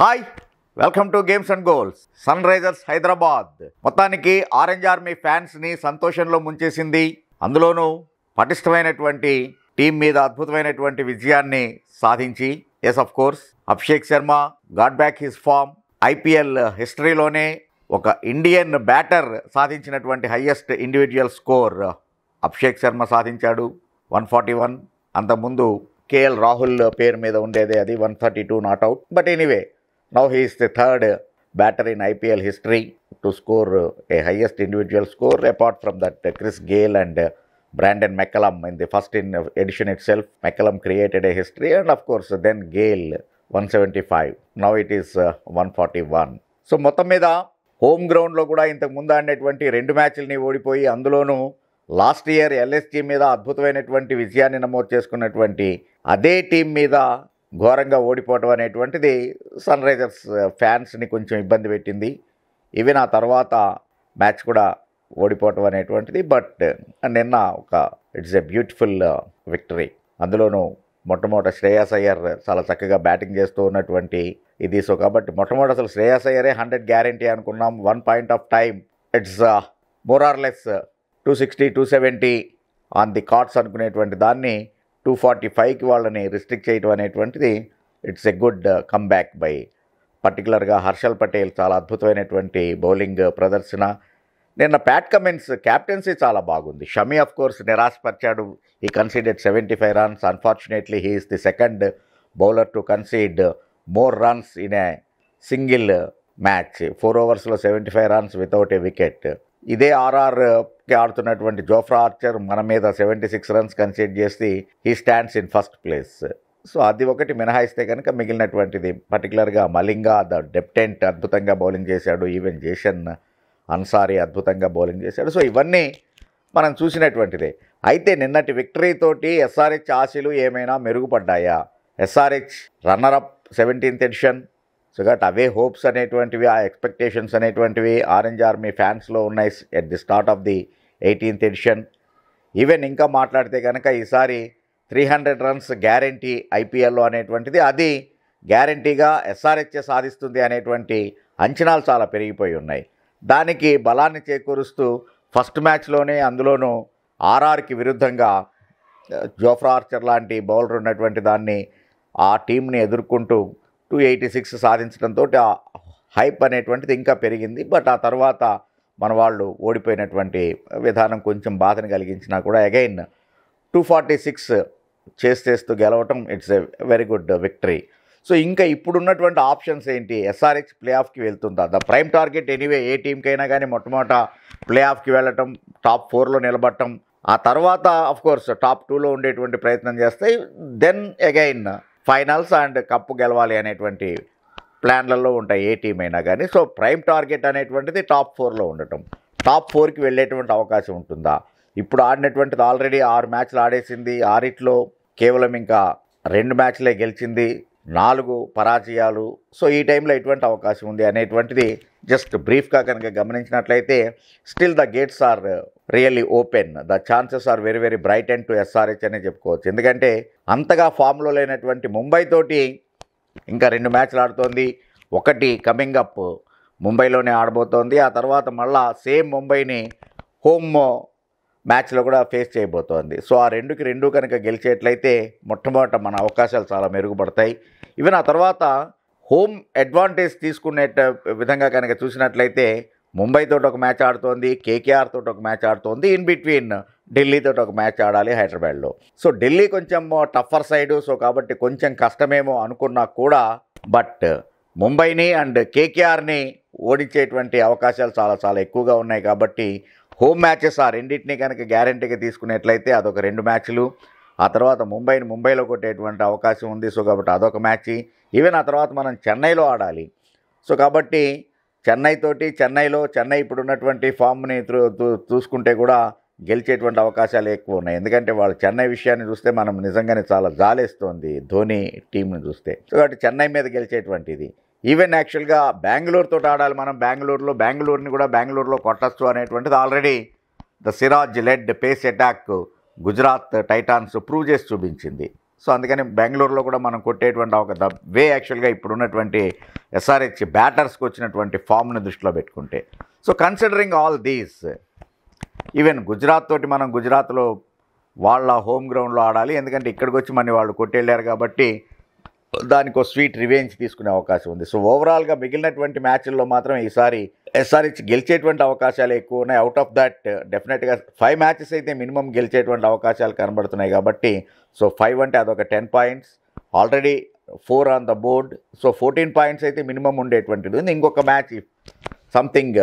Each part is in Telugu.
Hi, welcome to games and goals. Sunrisers Hyderabad మొత్తానికి ఆరెంజ్ ఆర్మీ ఫ్యాన్స్ని సంతోషంలో ముంచేసింది. అందులోనూ పటిష్టమైనటువంటి టీం మీద అద్భుతమైనటువంటి విజయాన్ని సాధించి, yes of course Abhishek Sharma got back his form. IPL హిస్టరీలోనే ఒక ఇండియన్ బ్యాటర్ సాధించినటువంటి highest individual score Abhishek Sharma సాధించాడు, 141. అంతకుముందు కేఎల్ రాహుల్ పేరు మీద ఉండేదే, అది 132 not out. But anyway, now he is the third batter in IPL history to score a highest individual score, apart from that Chris Gayle and Brandon McCullum in the first edition itself. McCullum created a history, and of course then Gayle 175. Now it is 141. So మొత్తం మీద హోమ్ గ్రౌండ్లో కూడా ఇంతకు ముందు ఆడినటువంటి 2 మ్యాచ్లని ఓడిపోయి, అందులోనూ లాస్ట్ ఇయర్ ఎల్ఎస్జీ మీద అద్భుతమైనటువంటి విజయాన్ని నమోదు చేసుకున్నటువంటి అదే టీం మీద ఘోరంగా ఓడిపోవటం అనేటువంటిది సన్ రైజర్స్ ఫ్యాన్స్ని కొంచెం ఇబ్బంది పెట్టింది. ఈవెన్ ఆ తర్వాత మ్యాచ్ కూడా ఓడిపోవటం అనేటువంటిది. బట్ నిన్న ఇట్స్ ఎ బ్యూటిఫుల్ విక్టరీ. అందులోనూ మొట్టమొదట శ్రేయాస్ అయ్యర్ చాలా చక్కగా బ్యాటింగ్ చేస్తూ ఉన్నటువంటి ఇది. సో కాబట్టి మొట్టమొదటి అసలు శ్రేయాస్ అయ్యరే 100 గ్యారంటీ అనుకున్నాం. 1 point of time it's more or less 260, 270 on the cards అనుకునేటువంటి దాన్ని 245కి వాళ్ళని రిస్ట్రిక్ట్ చేయడం అనేటువంటిది it's a good comeback by పర్టికులర్గా హర్షల్ పటేల్. చాలా అద్భుతమైనటువంటి బౌలింగ్ ప్రదర్శన. నిన్న ప్యాట్ కమిన్స్ క్యాప్టెన్సీ చాలా బాగుంది. షమీ ఆఫ్ కోర్స్ నిరాశపరిచాడు. He conceded 75 runs. Unfortunately he is the second bowler to concede more runs in a single match. 4 ఓవర్స్లో 75 రన్స్ వితౌట్ ఏ వికెట్. ఇదే ఆర్ఆర్కి ఆడుతున్నటువంటి జోఫ్రా ఆర్చర్ మన మీద 76 రన్స్ కన్సీడ్ చేసి he stands in first place. So అది ఒకటి మినహాయిస్తే కనుక మిగిలినటువంటిది, పర్టికులర్గా మలింగా ద డెప్టెంట్ అద్భుతంగా బౌలింగ్ చేశాడు. ఈవెన్ జేషన్ అన్సారీ అద్భుతంగా బౌలింగ్ చేశాడు. సో ఇవన్నీ మనం చూసినటువంటిదే. అయితే నిన్నటి విక్టరీతోటి ఎస్ఆర్హెచ్ ఆశలు ఏమైనా మెరుగుపడ్డాయా? SRH runner up 17th edition. So got away hopes అనేటువంటివి, ఆ ఎక్స్పెక్టేషన్స్ అనేటువంటివి ఆరెంజ్ ఆర్మీ ఫ్యాన్స్లో ఉన్నాయి at the start of the 18th edition. Even ఇంకా మాట్లాడితే కనుక ఈసారి 300 రన్స్ గ్యారంటీ ఐపీఎల్లో అనేటువంటిది, అది గ్యారంటీగా ఎస్ఆర్హెచ్ సాధిస్తుంది అనేటువంటి అంచనాలు చాలా పెరిగిపోయి ఉన్నాయి. దానికి బలాన్ని చేకూరుస్తూ ఫస్ట్ మ్యాచ్లోనే, అందులోనూ ఆర్ఆర్కి విరుద్ధంగా జోఫ్రా ఆర్చర్ లాంటి బౌలర్ ఉన్నటువంటి దాన్ని, ఆ టీంని ఎదుర్కొంటూ 286 సాధించడంతో ఆ హైప్ అనేటువంటిది ఇంకా పెరిగింది. బట్ ఆ తర్వాత మన వాళ్ళు ఓడిపోయినటువంటి విధానం కొంచెం బాధను కలిగించినా కూడా అగైన్ 246 చేస్తూ గెలవటం it's a very good victory. So ఇంకా ఇప్పుడున్నటువంటి ఆప్షన్స్ ఏంటి? ఎస్ఆర్హెచ్ ప్లే ఆఫ్కి వెళ్తుందా? ద ప్రైమ్ టార్గెట్ ఎనీవే ఏ టీంకైనా కానీ మొట్టమొదట ప్లే ఆఫ్కి వెళ్ళటం, టాప్ 4లో నిలబడటం, ఆ తర్వాత అఫ్కోర్స్ టాప్ 2లో ఉండేటువంటి ప్రయత్నం చేస్తాయి. Then again finals and cup గెలవాలి అనేటువంటి ప్లాన్లలో ఉంటాయి ఏ టీం అయినా కానీ. సో ప్రైమ్ టార్గెట్ అనేటువంటిది టాప్ 4లో ఉండటం. టాప్ 4కి వెళ్ళేటువంటి అవకాశం ఉంటుందా? ఇప్పుడు ఆడినటువంటిది ఆల్రెడీ 6 మ్యాచ్లు ఆడేసింది. 6లో కేవలం ఇంకా 2 మ్యాచ్లే గెలిచింది, 4 పరాజయాలు. సో ఈ టైంలో ఎటువంటి అవకాశం ఉంది అనేటువంటిది జస్ట్ బ్రీఫ్గా కనుక గమనించినట్లయితే, still the gates are really open. The chances are very very bright and to SRH అనే చెప్పుకోవచ్చు. ఎందుకంటే అంతగా ఫామ్లో లేనటువంటి ముంబై తోటి ఇంకా 2 మ్యాచ్లు ఆడుతోంది. ఒకటి కమింగ్ అప్ ముంబైలోనే ఆడబోతోంది. ఆ తర్వాత మళ్ళా సేమ్ ముంబైని హోమ్ మ్యాచ్లో కూడా ఫేస్ చేయబోతోంది. సో ఆ 2కి 2 కనుక గెలిచేట్లయితే మొట్టమొదట మన అవకాశాలు చాలా మెరుగుపడతాయి. ఈవెన్ ఆ తర్వాత హోమ్ అడ్వాంటేజ్ తీసుకునే విధంగా కనుక చూసినట్లయితే ముంబైతో ఒక మ్యాచ్ ఆడుతోంది, కేకేఆర్ తోటి ఒక మ్యాచ్ ఆడుతోంది, ఇన్ బిట్వీన్ ఢిల్లీతో ఒక మ్యాచ్ ఆడాలి హైదరాబాద్లో. సో ఢిల్లీ కొంచెం టఫర్ సైడు, సో కాబట్టి కొంచెం కష్టమేమో అనుకున్నా కూడా, బట్ ముంబైని అండ్ కేకేఆర్ని ఓడించేటువంటి అవకాశాలు చాలా చాలా ఎక్కువగా ఉన్నాయి. కాబట్టి హోమ్ మ్యాచెస్ ఆ రెండింటినీ కనుక గ్యారంటీగా తీసుకునేట్లయితే అదొక 2 మ్యాచ్లు, ఆ తర్వాత ముంబైలో కొట్టేటువంటి అవకాశం ఉంది. సో కాబట్టి అదొక మ్యాచ్. ఈవెన్ ఆ తర్వాత మనం చెన్నైలో ఆడాలి. సో కాబట్టి చెన్నై ఇప్పుడున్నటువంటి ఫామ్ని చూసుకుంటే కూడా గెలిచేటువంటి అవకాశాలు ఎక్కువ ఉన్నాయి. ఎందుకంటే వాళ్ళు చెన్నై విషయాన్ని చూస్తే మనం నిజంగానే చాలా జాలేస్తోంది ధోని టీంని చూస్తే. సో కాబట్టి చెన్నై మీద గెలిచేటువంటిది. ఈవెన్ యాక్చువల్గా బెంగళూరుతో ఆడాలి మనం. బెంగళూరులో కొట్టచ్చు అనేటువంటిది already the Siraj led pace attack Gujarat titans prove చేసి చూపించింది. సో అందుకని బెంగళూరులో కూడా మనం కొట్టేటువంటి ఒక వే యాక్చువల్గా ఇప్పుడున్నటువంటి ఎస్ఆర్హెచ్ బ్యాటర్స్కి వచ్చినటువంటి ఫామ్ని దృష్టిలో పెట్టుకుంటే. So considering all these, even Gujarat తోటి మనం గుజరాత్లో వాళ్ళ హోమ్ గ్రౌండ్లో ఆడాలి, ఎందుకంటే ఇక్కడికి వచ్చి మన వాళ్ళు కొట్టేళ్ళారు కాబట్టి దానికి ఒక స్వీట్ రివెంజ్ తీసుకునే అవకాశం ఉంది. సో ఓవరాల్గా మిగిలినటువంటి మ్యాచ్ల్లో మాత్రం ఈసారి ఎస్ఆర్హెచ్ గెలిచేటువంటి అవకాశాలు ఎక్కువ ఉన్నాయి. అవుట్ ఆఫ్ దట్ డెఫినెట్గా 5 మ్యాచెస్ అయితే మినిమం గెలిచేటువంటి అవకాశాలు కనబడుతున్నాయి కాబట్టి, సో 5 అంటే అదొక 10 points, already 4 on the board, so 14 points అయితే మినిమం ఉండేటువంటిది ఉంది. ఇంకొక match something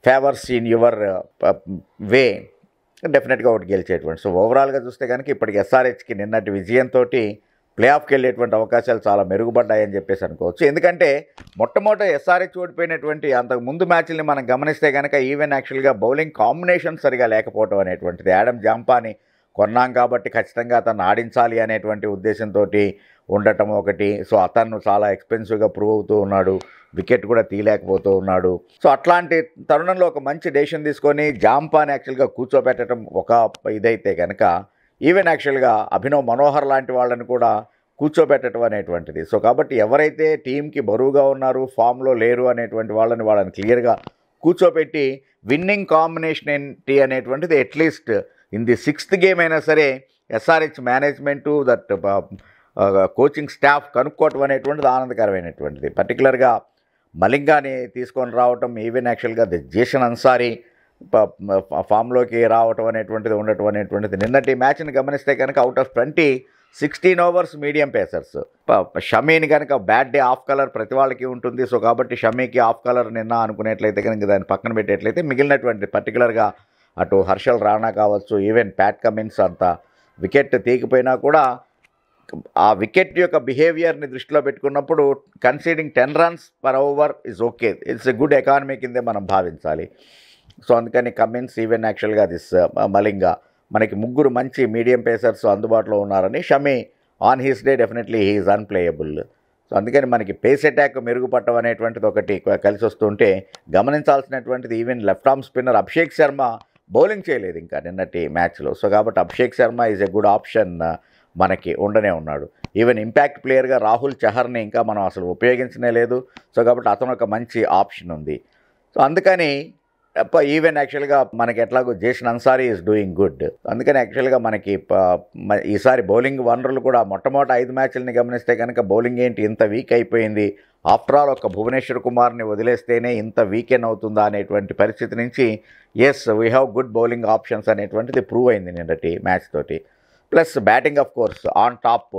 favours in your way డెఫినెట్గా ఒకటి గెలిచేటువంటి. సో ఓవరాల్గా చూస్తే కనుక ఇప్పటికి ఎస్ఆర్హెచ్కి నిన్నటి విజయంతో ప్లే ఆఫ్కి వెళ్ళేటువంటి అవకాశాలు చాలా మెరుగుపడ్డాయని చెప్పేసి అనుకోవచ్చు. ఎందుకంటే మొట్టమొదట ఎస్ఆర్హెచ్ ఓడిపోయినటువంటి అంతకు ముందు మ్యాచ్ని మనం గమనిస్తే కనుక ఈవెన్ యాక్చువల్గా బౌలింగ్ కాంబినేషన్ సరిగా లేకపోవడం అనేటువంటిది. యాడమ్ జాంపాని కొన్నాం కాబట్టి ఖచ్చితంగా అతను ఆడించాలి అనేటువంటి ఉద్దేశంతో ఉండటం ఒకటి. సో అతను చాలా ఎక్స్పెన్సివ్గా ప్రూవ్ అవుతూ ఉన్నాడు, వికెట్ కూడా తీయలేకపోతూ ఉన్నాడు. సో అట్లాంటి తరుణంలో ఒక మంచి డెసిషన్ తీసుకొని జాంపాని యాక్చువల్గా కూర్చోబెట్టడం ఒక ఇదైతే కనుక, ఈవెన్ యాక్చువల్గా అభినవ్ మనోహర్ లాంటి వాళ్ళని కూడా కూర్చోబెట్టడం అనేటువంటిది. సో కాబట్టి ఎవరైతే టీంకి బరువుగా ఉన్నారు, ఫామ్లో లేరు అనేటువంటి వాళ్ళని క్లియర్గా కూర్చోబెట్టి విన్నింగ్ కాంబినేషన్ ఏంటి అనేటువంటిది at least in the 6th game అయినా సరే SRH management that coaching staff కనుక్కోవటం అనేటువంటిది ఆనందకరమైనటువంటిది. పర్టికులర్గా మలింగాని తీసుకొని రావటం, ఈవెన్ యాక్చువల్గా జేషన్ అన్సారీ ఫామ్లోకి రావటం అనేటువంటిది ఉండటం అనేటువంటిది. నిన్నటి మ్యాచ్ని గమనిస్తే కనుక out of 20 16 overs medium pacers. షమీని కనుక బ్యాట్ డే ఆఫ్ కలర్ ప్రతి వాళ్ళకి ఉంటుంది. సో కాబట్టి షమీకి ఆఫ్ కలర్ నిన్న అనుకునేట్లయితే కనుక దాన్ని పక్కన పెట్టేట్లయితే మిగిలినటువంటి పర్టికులర్గా అటు హర్షల్ రాణా కావచ్చు, ఈవెన్ ప్యాట్ కమిన్స్ అంత వికెట్ తీగిపోయినా కూడా ఆ వికెట్ యొక్క బిహేవియర్ని దృష్టిలో పెట్టుకున్నప్పుడు conceding 10 runs per over is okay, it's a good economy కిందే మనం భావించాలి. సో అందుకని కమిన్స్, ఈవెన్ యాక్చువల్గా దిస్ మలింగా, మనకి 3 మంచి మీడియం పేసర్స్ అందుబాటులో ఉన్నారని. Shami on his day definitely he is unplayable. So అందుకని మనకి పేస్ అటాక్ మెరుగుపడటం అనేటువంటిది ఒకటి కలిసి వస్తుంటే గమనించాల్సినటువంటిది even left arm spinner Abhishek Sharma bowling చేయలేదు ఇంకా నిన్నటి మ్యాచ్లో. సో కాబట్టి Abhishek Sharma is a good option మనకి ఉండనే ఉన్నాడు. ఈవెన్ ఇంపాక్ట్ ప్లేయర్గా రాహుల్ చహర్ని ఇంకా మనం అసలు ఉపయోగించనే లేదు. సో కాబట్టి అతను ఒక మంచి ఆప్షన్ ఉంది. సో అందుకని ఈవెన్ యాక్చువల్గా మనకి ఎట్లాగో జేషన్ అన్సారీ ఈజ్ డూయింగ్ గుడ్. అందుకని యాక్చువల్గా మనకి ఈసారి బౌలింగ్ వనరులు కూడా మొట్టమొదటి 5 మ్యాచ్లని గమనిస్తే కనుక బౌలింగ్ ఏంటి ఇంత వీక్ అయిపోయింది, ఆఫ్టర్ ఆల్ ఒక భువనేశ్వర్ కుమార్ని వదిలేస్తేనే ఇంత వీకెన్ అవుతుందా అనేటువంటి పరిస్థితి నుంచి yes we have good bowling options అనేటువంటిది ప్రూవ్ అయింది నిన్నటి మ్యాచ్ తోటి. Plus batting of course on top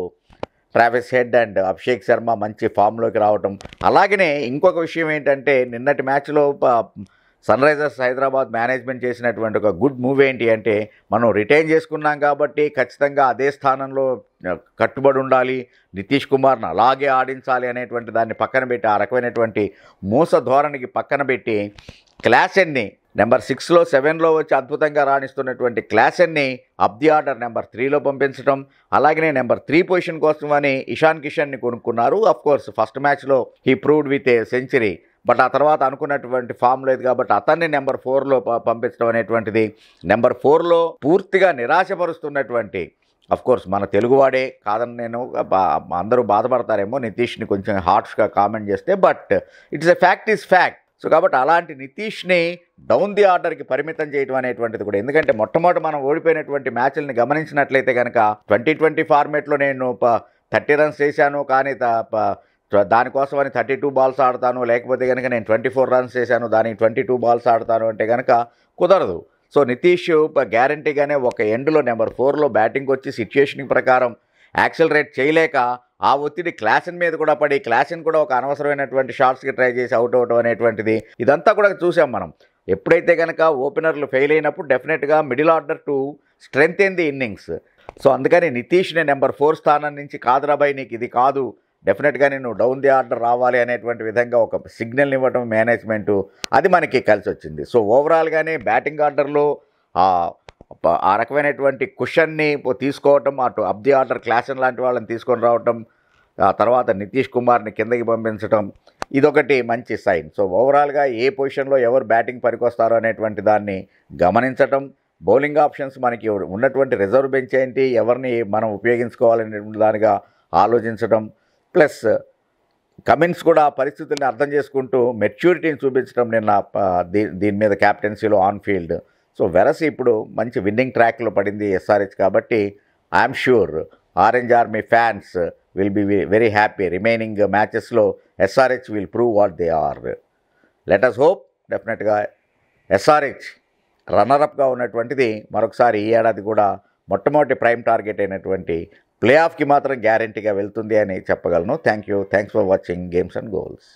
Travis Head and Abhishek Sharma మంచి ఫామ్లోకి రావటం. అలాగనే ఇంకొక విషయం ఏంటంటే నిన్నటి మ్యాచ్లో సన్ రైజర్స్ హైదరాబాద్ మేనేజ్మెంట్ చేసినటువంటి ఒక గుడ్ మూవ్ ఏంటి అంటే, మనం రిటైన్ చేసుకున్నాం కాబట్టి ఖచ్చితంగా అదే స్థానంలో కట్టుబడి ఉండాలి, నితీష్ కుమార్ని అలాగే ఆడించాలి అనేటువంటి దాన్ని పక్కన పెట్టి, ఆ రకమైనటువంటి మోస ధోరణికి పక్కన పెట్టి క్లాసెన్ని నెంబర్ 6లో 7లో వచ్చి అద్భుతంగా రాణిస్తున్నటువంటి క్లాసెన్ని అప్ ది ఆర్డర్ నెంబర్ 3లో పంపించడం, అలాగనే నెంబర్ 3 పొజిషన్ కోసం అని ఇషాన్ కిషన్ని కొనుక్కున్నారు. అఫ్ కోర్స్ ఫస్ట్ మ్యాచ్లో he proved with a century, but ఆ తర్వాత అనుకున్నటువంటి ఫామ్ లేదు కాబట్టి అతన్ని నెంబర్ 4లో పంపించడం అనేటువంటిది, నెంబర్ 4లో పూర్తిగా నిరాశపరుస్తున్నటువంటి, అఫ్ కోర్స్ మన తెలుగువాడే కాదని నేను అందరూ బాధపడతారేమో నితీష్ని కొంచెం హార్ష్గా కామెంట్ చేస్తే, but it's a fact is fact. So కాబట్టి అలాంటి నితీష్ని డౌన్ ది ఆర్డర్కి పరిమితం చేయడం అనేటువంటిది కూడా, ఎందుకంటే మొట్టమొదటి మనం ఓడిపోయినటువంటి మ్యాచ్లని గమనించినట్లయితే కనుక 2020 ఫార్మేట్లో నేను 30 runs చేశాను, కానీ దానికోసమని 32 balls ఆడతాను, లేకపోతే కనుక నేను 24 runs చేశాను దానికి 22 balls ఆడతాను అంటే కనుక కుదరదు. సో నితీష్ గ్యారంటీగానే ఒక ఎండ్లో నెంబర్ 4లో బ్యాటింగ్ వచ్చి సిచ్యుయేషన్ ప్రకారం యాక్సిలరేట్ చేయలేక ఆ ఒత్తిడి క్లాసెన్ మీద కూడా పడి, క్లాసెన్ కూడా ఒక అనవసరమైనటువంటి షాట్స్కి ట్రై చేసి అవుట్ అవడం అనేటువంటిది ఇదంతా కూడా చూసాం మనం. ఎప్పుడైతే కనుక ఓపెనర్లు ఫెయిల్ అయినప్పుడు డెఫినెట్గా middle order to strength in the innings. So అందుకని నితీష్ని నెంబర్ 4 స్థానం నుంచి కాదురాబాయ్ నీకు ఇది కాదు, డెఫినెట్గా నేను డౌన్ ది ఆర్డర్ రావాలి అనేటువంటి విధంగా ఒక సిగ్నల్ ఇవ్వడం మేనేజ్మెంటు, అది మనకి కలిసి వచ్చింది. సో ఓవరాల్గానే బ్యాటింగ్ ఆర్డర్లో ఆ రకమైనటువంటి కుషన్ని తీసుకోవటం, అటు అప్ ది ఆర్డర్ క్లాసెన్ లాంటి వాళ్ళని తీసుకొని రావటం, ఆ తర్వాత నితీష్ కుమార్ని కిందకి పంపించడం, ఇదొకటి మంచి సైన్. సో ఓవరాల్గా ఏ పొజిషన్లో ఎవరు బ్యాటింగ్ పనికొస్తారో అనేటువంటి దాన్ని గమనించటం, బౌలింగ్ ఆప్షన్స్ మనకి ఉన్నటువంటి రిజర్వ్ బెంచ్ ఏంటి, ఎవరిని మనం ఉపయోగించుకోవాలనేటువంటి దానిగా ఆలోచించడం, ప్లస్ కమిన్స్ కూడా పరిస్థితుల్ని అర్థం చేసుకుంటూ మెచ్యూరిటీని చూపించడం నిన్న దీని మీద క్యాప్టెన్సీలో ఆన్ ఫీల్డ్. సో వెరసి ఇప్పుడు మంచి విన్నింగ్ ట్రాక్లో పడింది ఎస్ఆర్హెచ్. కాబట్టి I'm sure Orange Army fans will be very happy. Remaining మ్యాచెస్లో SRH will prove what they are. Let us hope. డెఫినెట్గా ఎస్ఆర్హెచ్ రన్నరప్గా ఉన్నటువంటిది మరొకసారి ఈ ఏడాది కూడా మొట్టమొదటి ప్రైమ్ టార్గెట్ అయినటువంటి ప్లే ఆఫ్కి మాత్రం గ్యారంటీగా వెళ్తుంది అని చెప్పగలను. Thank you. Thanks for watching games and goals.